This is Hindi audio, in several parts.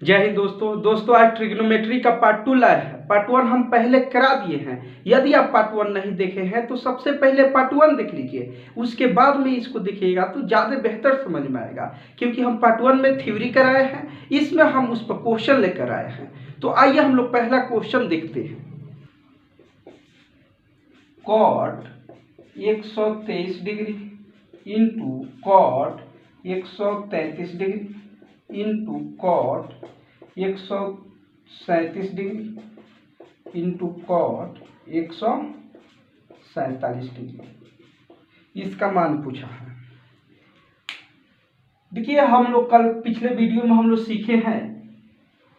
जय हिंद दोस्तों आज ट्रिग्नोमेट्री का पार्ट 2 लाया है। पार्ट 1 हम पहले करा दिए हैं। यदि आप पार्ट 1 नहीं देखे हैं तो सबसे पहले पार्ट 1 देख लीजिए, उसके बाद में इसको देखिएगा तो ज़्यादा बेहतर समझ में आएगा, क्योंकि हम पार्ट 1 में थ्योरी कराए हैं, इसमें हम उस पर क्वेश्चन लेकर आए हैं। तो आइए हम लोग पहला क्वेश्चन देखते हैं। Cot 123 degree into cot 133 degree into cot 137 degree into cot 147 degree, इसका मान पूछा है। देखिए हम लोग कल पिछले वीडियो में हम लोग सीखे हैं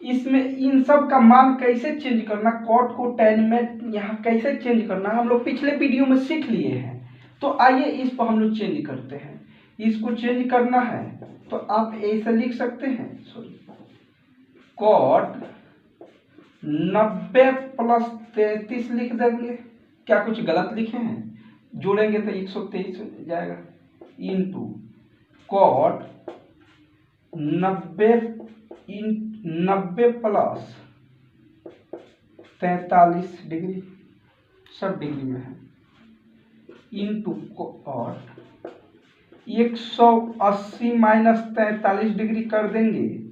इसमें इन सब का मान कैसे चेंज करना, कॉट को tan में यहाँ कैसे चेंज करना हम लोग पिछले वीडियो में सीख लिए हैं। तो आइए इस पर हम लोग चेंज करते हैं। इसको चेंज करना है तो आप ऐसे लिख सकते हैं, कॉट 90 प्लस 33 लिख देंगे। क्या कुछ गलत लिखे हैं? जोड़ेंगे तो 123 हो जाएगा इंटू कॉट 90 प्लस 43 डिग्री, सब डिग्री में है, इंटू कॉट 180 माइनस 43 डिग्री कर देंगे।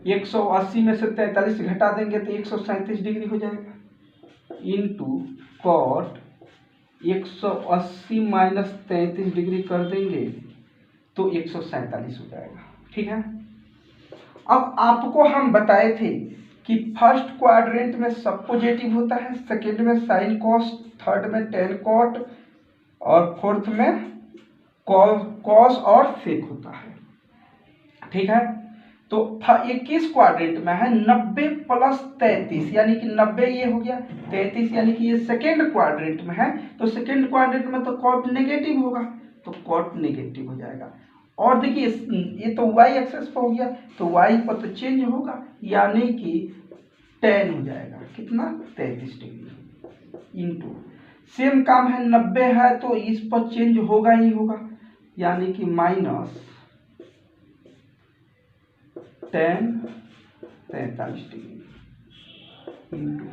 180 में से 43 घटा देंगे तो 137 डिग्री हो जाएगा, इंटू कॉट 180 माइनस 33 डिग्री कर देंगे तो 147 हो जाएगा। ठीक है। अब आपको हम बताए थे कि फर्स्ट क्वाड्रेंट में सब पॉजिटिव होता है, सेकेंड में साइन कॉस, थर्ड में टेन कॉट और फोर्थ में कॉस और सेक होता है। ठीक है। तो 21 क्वाड्रेंट में है 90 प्लस 33 यानी कि 90 ये हो गया, 33 यानी कि ये सेकेंड क्वाड्रेंट में है। तो सेकेंड क्वाड्रेंट में तो कॉट नेगेटिव होगा, तो कॉट नेगेटिव हो जाएगा। और देखिए ये तो y एक्सेस पर हो गया, तो y पर तो चेंज होगा यानी कि tan हो जाएगा कितना, 33 डिग्री इंटू सेम काम है 90 है तो इस पर चेंज होगा ही होगा यानी कि माइनस tan 43 डिग्री इंटू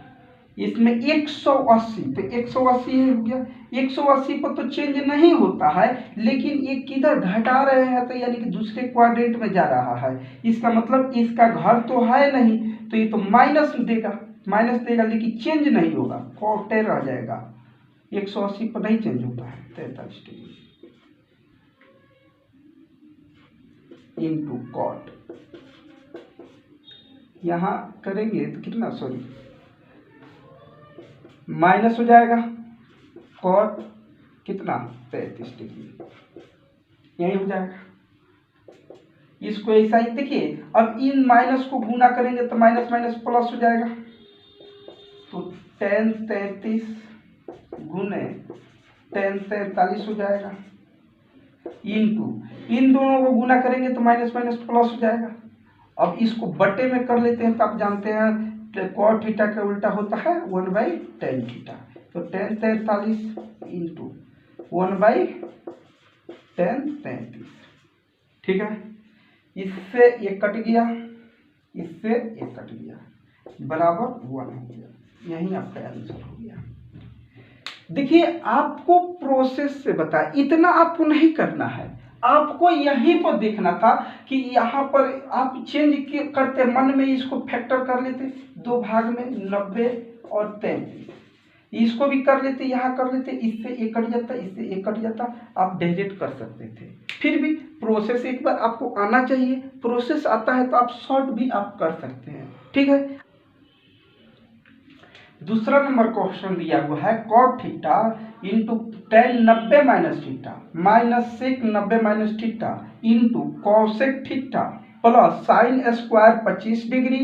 इसमें 180 तो 180 हो गया। 180 पर तो चेंज नहीं होता है, लेकिन ये किधर घटा रहे हैं तो यानी कि दूसरे क्वाड्रेंट में जा रहा है। इसका मतलब इसका घर तो है नहीं, तो ये तो माइनस देगा लेकिन चेंज नहीं होगा, कॉट रह जाएगा। 180 पर नहीं चेंज होता है 43 डिग्री इंटू कॉट, यहाँ करेंगे तो कितना, माइनस हो जाएगा कॉट कितना 33 डिग्री, यही हो जाएगा। इसको ऐसा ही देखिए, अब इन माइनस को गुना करेंगे तो माइनस माइनस प्लस हो जाएगा, तो tan 33 गुने tan 43 हो जाएगा इंटू इन दोनों को गुना करेंगे तो माइनस माइनस प्लस हो जाएगा। अब इसको बटे में कर लेते हैं तो आप जानते हैं कॉट थीटा का उल्टा होता है 1/tan थीटा, तो tan 43 इंटू 1/tan 33। ठीक है। इससे ये कट गया, इससे ये कट गया, बराबर 1 हो गया। यही आपका आंसर हो गया। देखिए आपको प्रोसेस से बताया, इतना आपको नहीं करना है, आपको यहीं पर देखना था कि यहाँ पर आप चेंज करते मन में इसको फैक्टर कर लेते, दो भाग में 90 और 33, इसको भी कर लेते, यहाँ कर लेते, इससे एक कट जाता, इससे एक कट जाता, आप डायरेक्ट कर सकते थे। फिर भी प्रोसेस एक बार आपको आना चाहिए, प्रोसेस आता है तो आप शॉर्ट भी आप कर सकते हैं। ठीक है। दूसरा नंबर क्वेश्चन दिया हुआ है cot theta into tan 90 minus theta minus sec 90 minus theta into cosec theta plus sine square 25 degree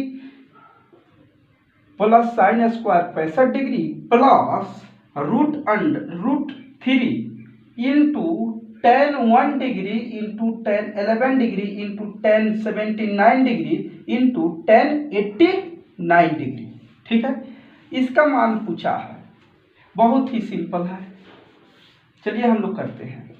plus sine square 65 degree plus root 3 into tan 1 degree into tan 11 degree into tan 79 degree into tan 89 degree. ठीक है। इसका मान पूछा है, बहुत ही सिंपल है, चलिए हम लोग करते हैं।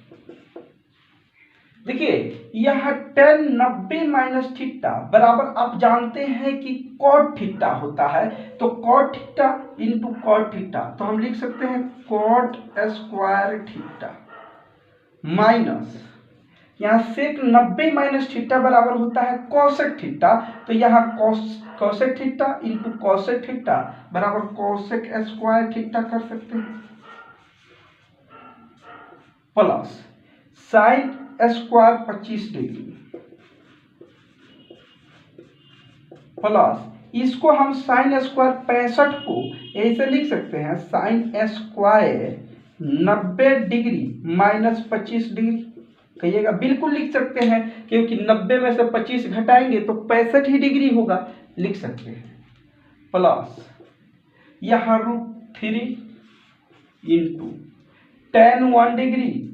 देखिए यह tan 90 माइनस थीटा बराबर आप जानते हैं कि cot थीटा होता है, तो cot theta into cot theta, तो हम लिख सकते हैं cot स्क्वायर थीटा माइनस यहाँ sec 90 माइनस थीटा बराबर होता है cosec थीटा, तो यहाँ cosec theta into cosec theta बराबर cosec स्क्वायर थीटा कर सकते हैं, plus sine square 25 degree plus इसको हम साइन स्क्वायर 65 को ऐसे लिख सकते हैं sine square 90 degree minus 25 degree. कहिएगा बिल्कुल लिख सकते हैं, क्योंकि 90 में से 25 घटाएंगे तो 65 ही डिग्री होगा, लिख सकते हैं। प्लस यहाँ √3 into tan 1 degree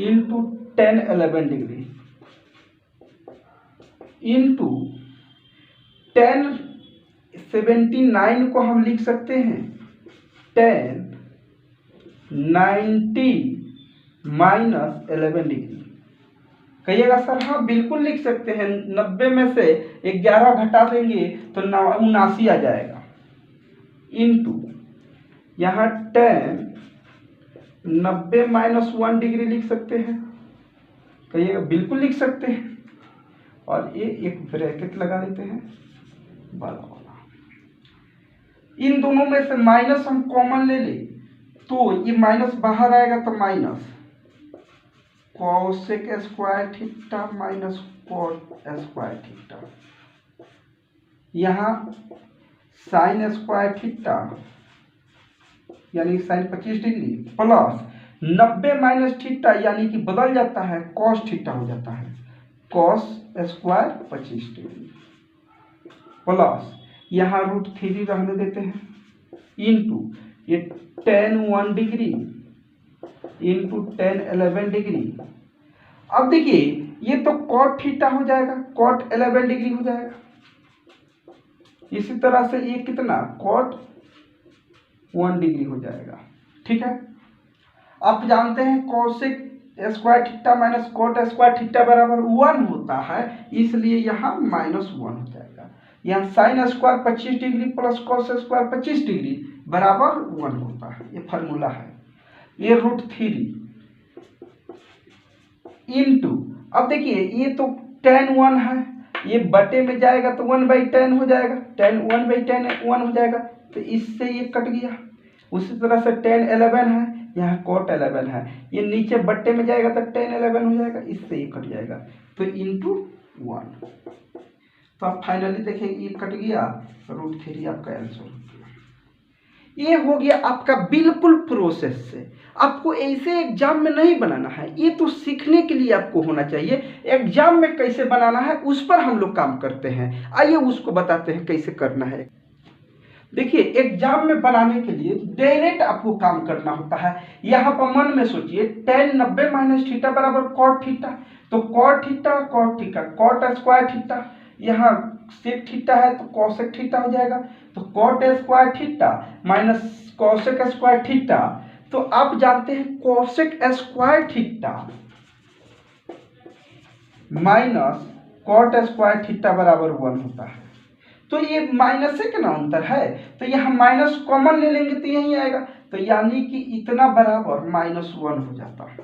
into tan 11 degree into tan 79 को हम लिख सकते हैं tan 90 माइनस 11 डिग्री। कहिएगा सर हाँ बिल्कुल लिख सकते हैं, 90 में से 11 घटा देंगे तो 79 आ जाएगा, इंटू यहाँ tan 90 माइनस 1 डिग्री लिख सकते हैं। कहिएगा बिल्कुल लिख सकते हैं, और ये एक ब्रैकेट लगा देते हैं वाला। इन दोनों में से माइनस हम कॉमन ले ले तो ये माइनस बाहर आएगा, तो minus cosec square theta minus cot square theta, यहाँ साइन स्क्वायर थीटा यानी sine 25 degree plus 90 minus theta यानी कि बदल जाता है कॉस थीटा हो जाता है कॉस स्क्वायर 25 डिग्री प्लस यहाँ √3 रहने देते हैं इंटू ये tan 1 degree into tan 11 degree. अब देखिए ये तो cot थीटा हो जाएगा, cot 11 डिग्री हो जाएगा। इसी तरह से ये कितना cot 1 डिग्री हो जाएगा। ठीक है, आप जानते हैं cosec square theta minus cot square theta बराबर 1 होता है, इसलिए यहाँ -1 हो जाएगा। यहाँ sine square 25 degree plus cos square 25 degree बराबर 1 होता है, ये फार्मूला है। ये √3 इंटू, अब देखिए ये तो tan 1 है, ये बटे में जाएगा तो 1/10 हो जाएगा, tan 1/10 1 हो जाएगा, तो इससे ये कट गया। उसी तरह से tan 11 है, यहाँ cot 11 है, ये नीचे बट्टे में जाएगा तो tan 11 हो जाएगा, इससे ये कट जाएगा, तो इंटू 1। तो आप फाइनली देखिए ये कट गया, √3 आपका आंसर हो गया। ये हो गया आपका बिल्कुल प्रोसेस से। आपको ऐसे एग्जाम में नहीं बनाना है, ये तो सीखने के लिए आपको होना चाहिए। एग्जाम में कैसे बनाना है उस पर हम लोग काम करते हैं, आइए उसको बताते हैं कैसे करना है। देखिए एग्जाम में बनाने के लिए डायरेक्ट आपको काम करना होता है। यहाँ पर मन में सोचिए tan 90 माइनस थीटा बराबर cot थीटा, तो cot theta cot square theta, यहाँ sec थीटा है तो cosec थीटा हो जाएगा, तो cot square theta minus cosec square theta, तो आप जानते हैं cosec square theta minus cot square theta बराबर 1 होता है। तो ये माइनस से कितना अंतर है, तो यहाँ माइनस कॉमन ले लेंगे तो यही आएगा, तो यानी कि इतना बराबर -1 हो जाता है।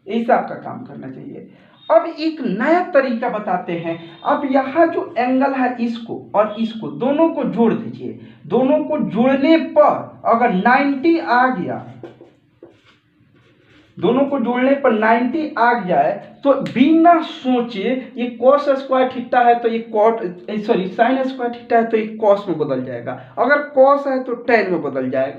ऐसा आपका काम करना चाहिए। अब एक नया तरीका बताते हैं। अब यहाँ जो एंगल है इसको और इसको दोनों को जोड़ दीजिए। दोनों को जोड़ने पर अगर 90 आ गया, दोनों को जोड़ने पर 90 आ जाए तो बिना सोचे ये cos स्क्वायर थीटा है तो ये साइन स्क्वायर थीटा है तो ये cos में बदल जाएगा। अगर cos है तो tan में बदल जाएगा,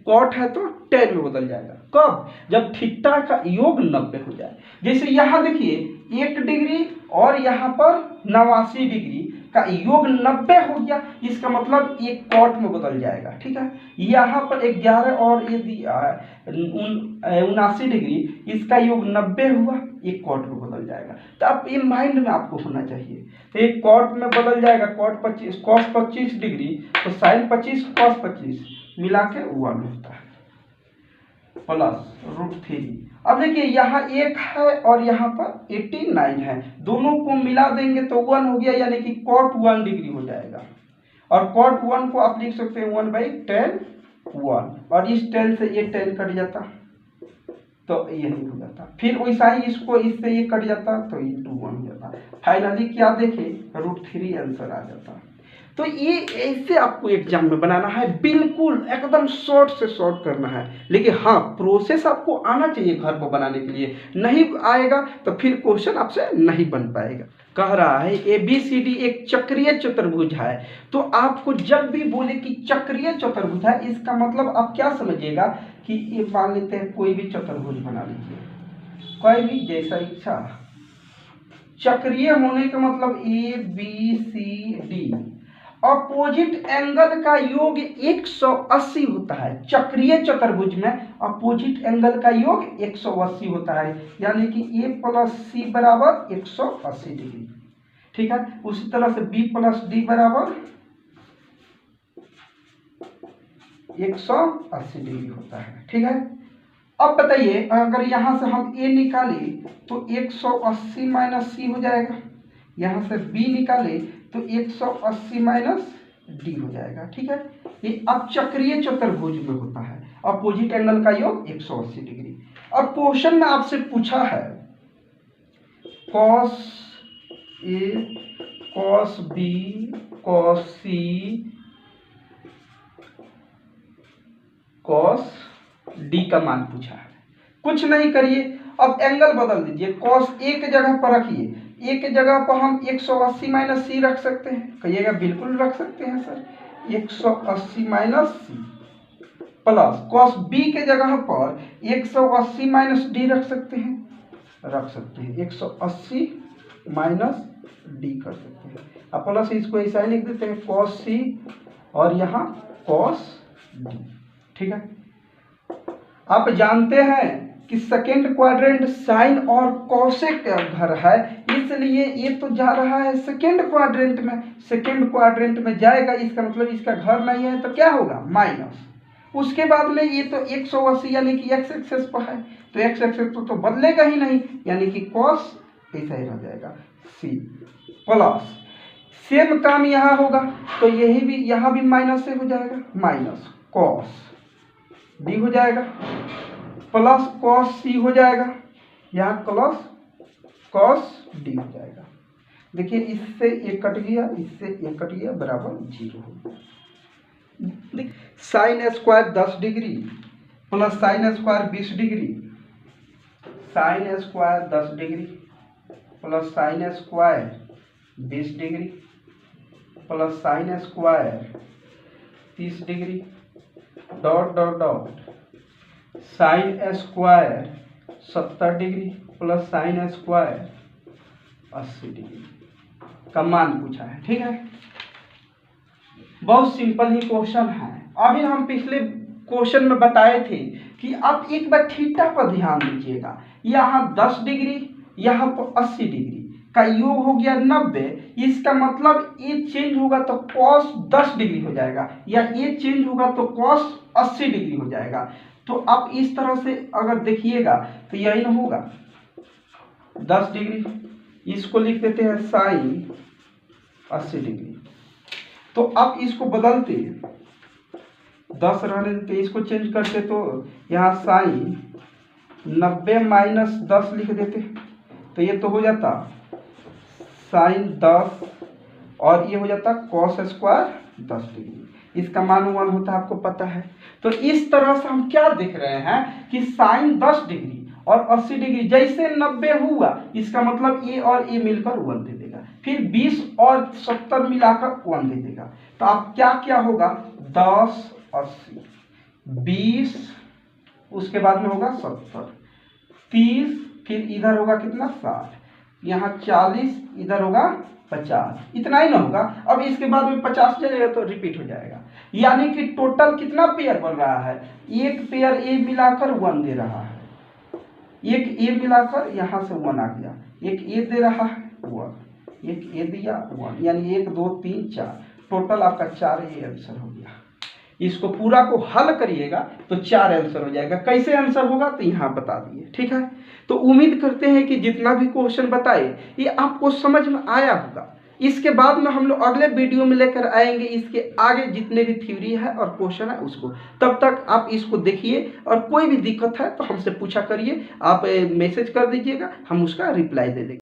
cot है तो tan में बदल जाएगा। कब? जब थीटा का योग 90 हो जाए। जैसे यहाँ देखिए 1 डिग्री और यहाँ पर 89 डिग्री का योग 90 हो गया, इसका मतलब ये cot में बदल जाएगा। ठीक है, यहाँ पर 11 और ये 79 डिग्री, इसका योग 90 हुआ, ये cot में बदल जाएगा। तो आप ये माइंड में आपको होना चाहिए। तो ये cot में बदल जाएगा, cos 25 डिग्री तो साइन 25 cos 25 मिला के 1 होता है, प्लस √3 अब देखिए यहाँ 1 है और यहाँ पर 89 है, दोनों को मिला देंगे तो 1 हो गया, यानी कि cot 1 डिग्री हो जाएगा। और cot 1 को आप लिख सकते हैं 1/tan 1, और इस 10 से ये 10 कट जाता तो यही हो जाता। फिर वैसा ही इसको इससे ये कट जाता तो into 1 हो जाता। फाइनली क्या देखें, √3 आंसर आ जाता। तो ये ऐसे आपको एग्जाम में बनाना है, बिल्कुल एकदम शॉर्ट से शॉर्ट करना है। लेकिन हाँ, प्रोसेस आपको आना चाहिए घर पर बनाने के लिए, नहीं आएगा तो फिर क्वेश्चन आपसे नहीं बन पाएगा। कह रहा है ABCD एक चक्रीय चतुर्भुज है, तो आपको जब भी बोले कि चक्रीय चतुर्भुज है, इसका मतलब आप क्या समझिएगा कि ये मान लेते हैं कोई भी चतुर्भुज बना लीजिए, कोई भी जैसा इच्छा। चक्रीय होने का मतलब ABCD अपोजिट एंगल का योग 180 होता है। चक्रीय चतुर्भुज में अपोजिट एंगल का योग 180 होता है, यानी कि A + C बराबर 180 डिग्री। ठीक है, उसी तरह से B + D बराबर 180 डिग्री होता है। ठीक है, अब बताइए अगर यहां से हम A निकाले तो 180 - C हो जाएगा, यहां से B निकाले तो 180 - D हो जाएगा। ठीक है, ये अब चक्रीय चतुर्भुज में होता है, अपोजिट एंगल का योग 180 डिग्री। अब क्वेश्चन में आपसे पूछा है cos A cos B cos C cos D का मान पूछा है। कुछ नहीं करिए, अब एंगल बदल दीजिए, cos A की जगह पर रखिए, A की जगह पर हम 180 - C रख सकते हैं। कहिएगा बिल्कुल रख सकते हैं sir, 180 - C plus cos B के जगह पर 180 - D रख सकते हैं, 180 - D कर सकते हैं। अब प्लस इसको ऐसा ही लिख देते हैं cos C और यहाँ cos D। ठीक है, आप जानते हैं कि सेकेंड क्वाड्रेंट साइन और कॉसेक का घर है, इसलिए ये तो जा रहा है सेकेंड क्वाड्रेंट में, सेकेंड क्वाड्रेंट में जाएगा, इसका मतलब इसका घर नहीं है तो क्या होगा माइनस। उसके बाद में ये तो 180 यानी कि x एक्सेस पर है, तो x एक्सेस तो बदलेगा ही नहीं, यानी कि cos ऐसा ही रह जाएगा C प्लस सेम काम यहाँ होगा तो यही भी यहाँ भी माइनस से हो जाएगा, माइनस cos D हो जाएगा प्लस cos C हो जाएगा, यहाँ प्लस cos D हो जाएगा। देखिए इससे एक कट गया, इससे एक कट गया, बराबर 0 हो गया। Sine square 10 degree plus sine square 20 degree, sine square 10 degree plus sine square 20 degree plus sine square 30 degree dot dot dot sine square 70 degree plus sine square 80 degree का मान पूछा है। ठीक है, बहुत सिंपल ही क्वेश्चन है। अभी हम पिछले क्वेश्चन में बताए थे कि आप एक बार थीटा पर ध्यान दीजिएगा, यहाँ 10 डिग्री यहाँ पर 80 डिग्री का योग हो गया 90, इसका मतलब ये चेंज होगा तो cos 10 डिग्री हो जाएगा, या ये चेंज होगा तो cos 80 डिग्री हो जाएगा। तो आप इस तरह से अगर देखिएगा तो यही ना होगा 10 डिग्री, इसको लिख देते हैं साइन 80 डिग्री। तो आप इसको बदलते 10 रहने देते, इसको चेंज करते तो यहाँ साइन 90 - 10 लिख देते, तो ये तो हो जाता साइन 10 और ये हो जाता cos स्क्वायर 10 डिग्री, इसका मान 1 होता है, आपको पता है। तो इस तरह से हम क्या देख रहे हैं कि साइन 10 डिग्री और 80 डिग्री जैसे 90 हुआ, इसका मतलब ए और ए मिलकर 1 दे देगा, फिर 20 और 70 मिलाकर 1 दे देगा। तो आप क्या क्या होगा 10 80 20, उसके बाद में होगा 70 30, फिर इधर होगा कितना 60, यहाँ 40, इधर होगा 50, इतना ही ना होगा। अब इसके बाद में 50 जाएगा तो रिपीट हो जाएगा, यानी कि टोटल कितना पेयर बन रहा है, एक पेयर ए मिलाकर 1 दे रहा है, एक ए मिलाकर यहाँ से 1 आ गया, एक ए दे रहा है 1, एक ए दिया 1, यानी 1 2 3 4, टोटल आपका 4 ये आंसर हो गया। इसको पूरा को हल करिएगा तो 4 आंसर हो जाएगा। कैसे आंसर होगा तो यहाँ बता दिए, ठीक है। तो उम्मीद करते हैं कि जितना भी क्वेश्चन बताए ये आपको समझ में आया होगा। इसके बाद में हम लोग अगले वीडियो में लेकर आएंगे इसके आगे जितने भी थ्योरी है और क्वेश्चन है उसको। तब तक आप इसको देखिए और कोई भी दिक्कत है तो हमसे पूछा करिए, आप मैसेज कर दीजिएगा, हम उसका रिप्लाई दे देंगे।